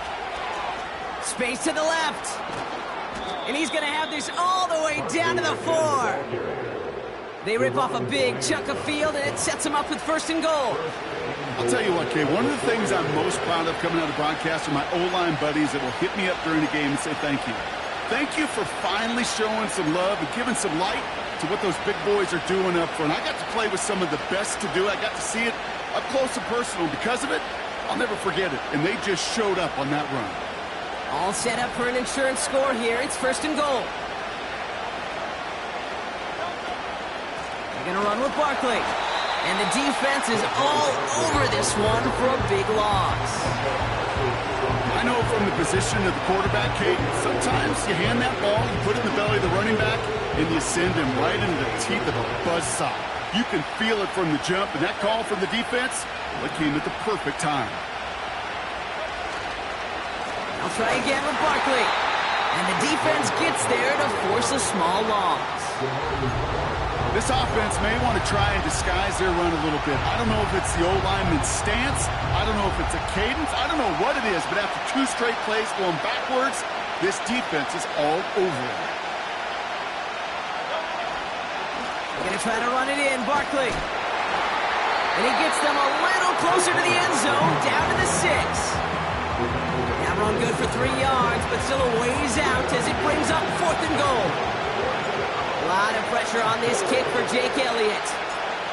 Space to the left. And he's going to have this all the way down to the 4. They rip off a big chunk of field, and it sets them up with 1st and goal. I'll tell you what, Kay, one of the things I'm most proud of coming out of the broadcast are my O-line buddies that will hit me up during the game and say thank you. Thank you for finally showing some love and giving some light to what those big boys are doing up front. I got to play with some of the best to do it. I got to see it up close and personal. Because of it, I'll never forget it. And they just showed up on that run. All set up for an insurance score here. It's 1st and goal. They're going to run with Barkley. And the defense is all over this one for a big loss. I know from the position of the quarterback, Kate, sometimes you hand that ball, you put it in the belly of the running back, and you send him right into the teeth of a buzzsaw. You can feel it from the jump, and that call from the defense, well, it came at the perfect time. I'll try again with Barkley. And the defense gets there to force a small loss. This offense may want to try and disguise their run a little bit. I don't know if it's the O-lineman's stance. I don't know if it's a cadence. I don't know what it is, but after 2 straight plays going backwards, this defense is all over it. They're going to try to run it in, Barkley. And he gets them a little closer to the end zone, down to the 6. That run good for 3 yards, but still a ways out as it brings up 4th and goal. A lot of pressure on this kick for Jake Elliott.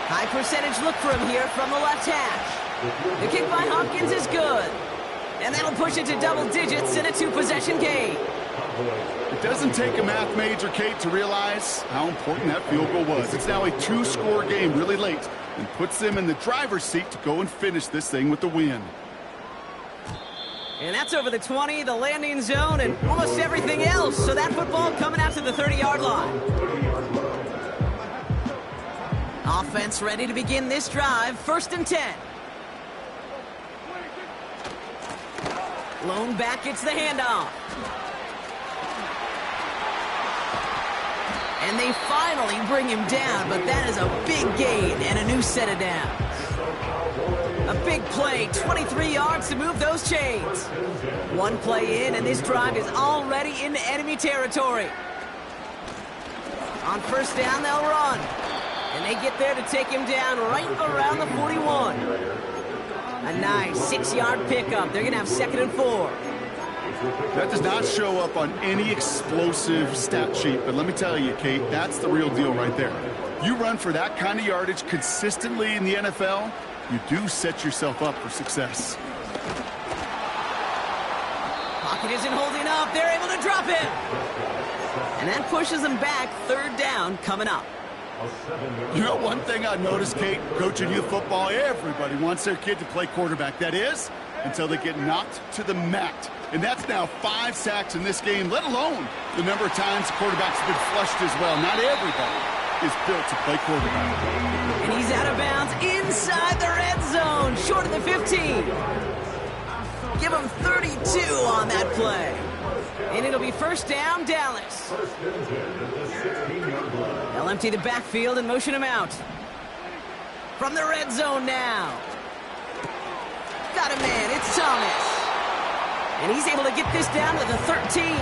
High percentage look for him here from the left hash. The kick by Hopkins is good. And that'll push it to double digits in a 2-possession game. It doesn't take a math major, Kate, to realize how important that field goal was. It's now a 2-score game really late and puts them in the driver's seat to go and finish this thing with the win. And that's over the 20, the landing zone, and almost everything else. So that football coming out to the 30-yard line. Offense ready to begin this drive. 1st and 10. Lone back gets the handoff. And they finally bring him down, but that is a big gain and a new set of downs. A big play, 23 yards to move those chains. 1 play in, and this drive is already into enemy territory. On first down, they'll run. And they get there to take him down right around the 41. A nice 6-yard pickup. They're going to have 2nd and 4. That does not show up on any explosive stat sheet, but let me tell you, Kate, that's the real deal right there. You run for that kind of yardage consistently in the NFL, you do set yourself up for success. Pocket isn't holding up. They're able to drop him. And that pushes them back. 3rd down coming up. You know, one thing I noticed, Kate, coaching youth football, everybody wants their kid to play quarterback. That is, until they get knocked to the mat. And that's now 5 sacks in this game, let alone the number of times the quarterback's been flushed as well. Not everybody is built to play quarterback. And he's out of bounds inside the red zone, short of the 15. Give him 32 on that play. And it'll be 1st down, Dallas. They'll empty the backfield and motion him out. From the red zone now. Got a man, it's Thomas. And he's able to get this down to the 13.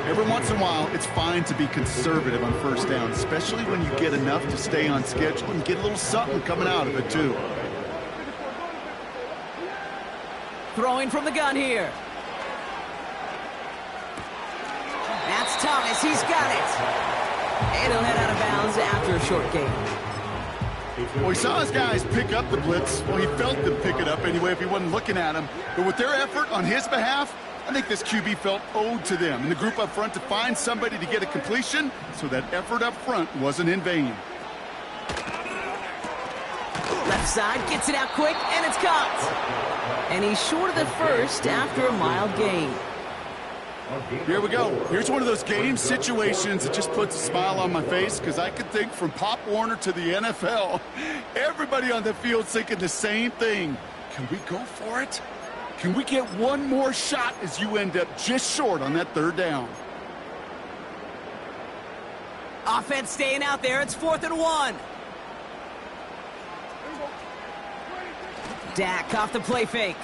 Every once in a while, it's fine to be conservative on first down, especially when you get enough to stay on schedule and get a little something coming out of it, too. Throwing from the gun here. That's Thomas. He's got it. And he'll head out of bounds after a short gain. Well, he saw his guys pick up the blitz. Well, he felt them pick it up anyway if he wasn't looking at him. But with their effort on his behalf, I think this QB felt owed to them and the group up front to find somebody to get a completion, so that effort up front wasn't in vain. Left side, gets it out quick, and it's caught. And he's short of the first after a mild gain. Here we go. Here's one of those game situations that just puts a smile on my face, because I could think from Pop Warner to the NFL, everybody on the field's thinking the same thing. Can we go for it? Can we get one more shot as you end up just short on that third down? Offense staying out there. It's 4th and 1. Dak off the play fake.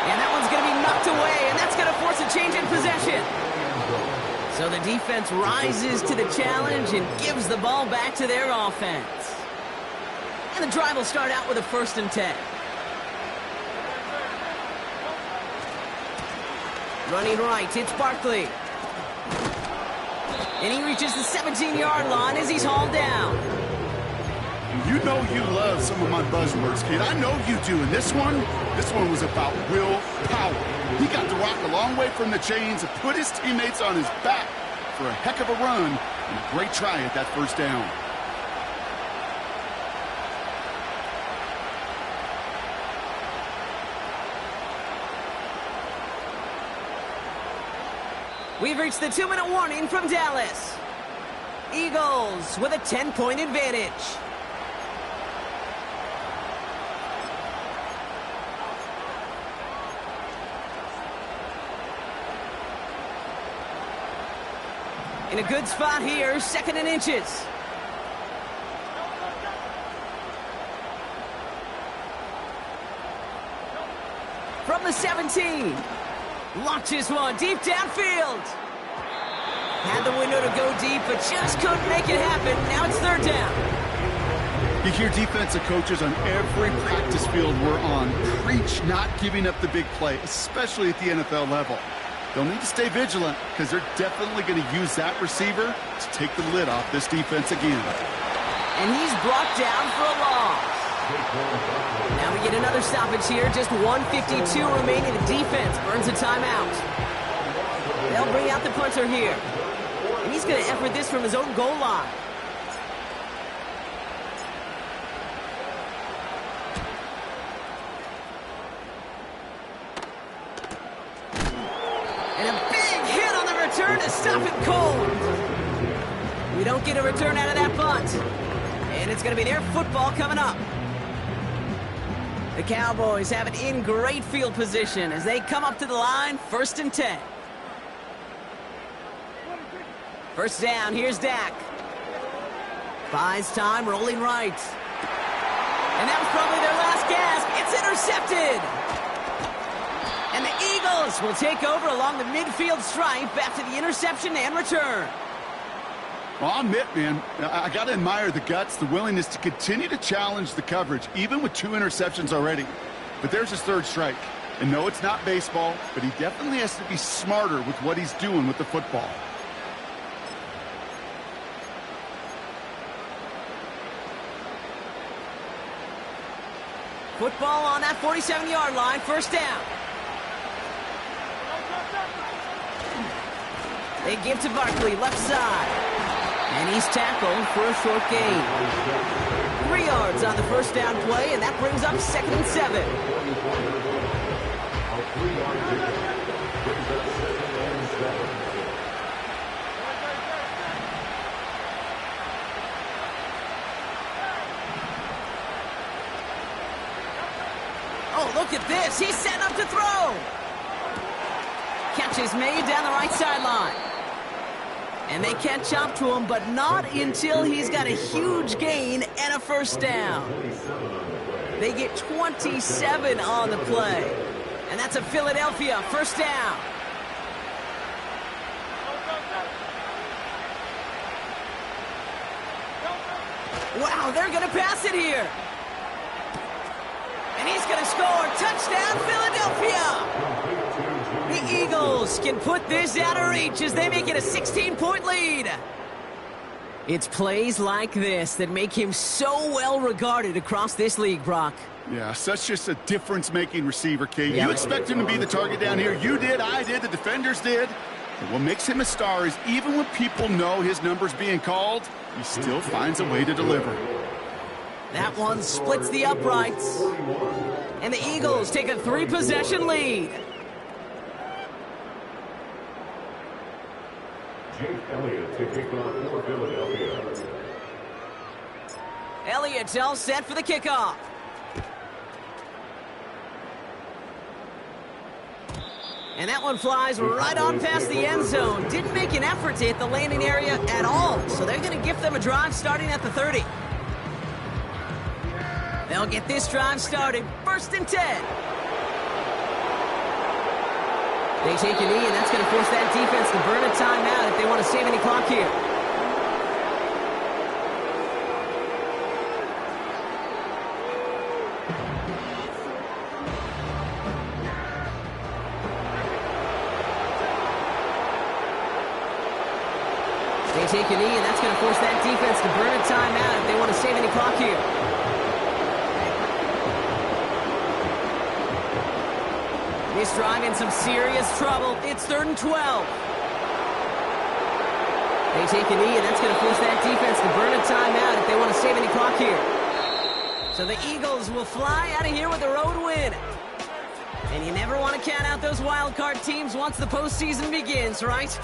And that one's going to be knocked away, and that's going to force a change in possession. So the defense rises to the challenge and gives the ball back to their offense. And the drive will start out with a 1st and 10. Running right, it's Barkley. And he reaches the 17-yard line as he's hauled down. You know you love some of my buzzwords, kid. I know you do. And this one was about willpower. He got the rock a long way from the chains and put his teammates on his back for a heck of a run and a great try at that first down. We've reached the 2-minute warning from Dallas. Eagles with a 10-point advantage. In a good spot here, 2nd and inches. From the 17. Launches one deep downfield. Had the window to go deep, but just couldn't make it happen. Now it's 3rd down. You hear defensive coaches on every practice field we're on preach not giving up the big play, especially at the NFL level. They'll need to stay vigilant, because they're definitely going to use that receiver to take the lid off this defense again. And he's brought down for a loss. Now we get another stoppage here. Just 1:52 remaining. The defense earns a timeout. They'll bring out the punter here. And he's going to effort this from his own goal line. And a big hit on the return to stop it cold. We don't get a return out of that punt. And it's going to be their football coming up. The Cowboys have it in great field position as they come up to the line, 1st and 10. First down, here's Dak. Buys time, rolling right. And that was probably their last gasp. It's intercepted. And the Eagles will take over along the midfield stripe after the interception and return. Well, I'll admit, man, I got to admire the guts, the willingness to continue to challenge the coverage, even with 2 interceptions already. But there's his 3rd strike. And no, it's not baseball, but he definitely has to be smarter with what he's doing with the football. Football on that 47-yard line, 1st down. They give to Barkley, left side. And he's tackled for a short gain. 3 yards on the 1st down play, and that brings up 2nd and 7. Oh, look at this. He's setting up to throw. Catch is made down the right sideline. And they catch up to him, but not until he's got a huge gain and a 1st down. They get 27 on the play. And that's a Philadelphia first down. Wow, they're going to pass it here. And he's going to score. Touchdown, Philadelphia. The Eagles can put this out of reach as they make it a 16-point lead. It's plays like this that make him so well regarded across this league, Brock. Yeah, such just a difference-making receiver, Kate. You expect him to be the target down here. You did, I did, the defenders did. But what makes him a star is even when people know his number's being called, he still finds a way to deliver. That one splits the uprights. And the Eagles take a 3-possession lead. Jake Elliott to kick off for Philadelphia. Elliott's all set for the kickoff. And that one flies right on past the end zone. Didn't make an effort to hit the landing area at all. So they're going to gift them a drive starting at the 30. They'll get this drive started. 1st and 10. They take a knee, and that's going to force that defense to burn a timeout if they want to save any clock here. They take a knee, and that's going to force that defense to burn a timeout if they want to save any clock here. This drive in some serious trouble. It's 3rd and 12. They take a knee, and that's going to force that defense to burn a timeout if they want to save any clock here. So the Eagles will fly out of here with a road win. And you never want to count out those wild card teams once the postseason begins, right?